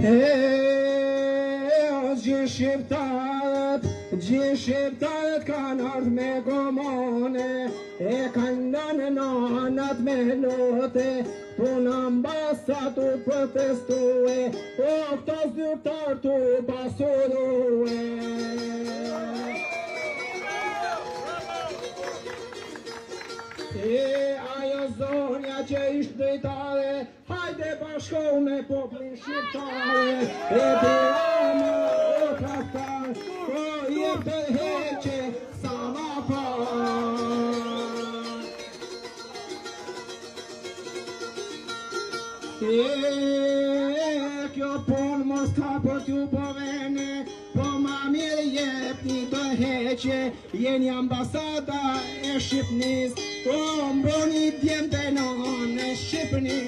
Gjithë shqiptarët kanë ardhë me gomone, e kanë nënë nanat me lote, tu në ambasatu protestue, o këto zyrtar tu pasurue. E ajo zonja që ishtë drejtare, hajde bashkohu me poplin shqiptare, e Tirana o traktar, o jep të heqe sa ma pa. Kjo pun mos ka për t'ju povene, po ma mirë jep një të heqe, jeni ambasada e Shqipnis, o mbroni djemë të në Shqipni.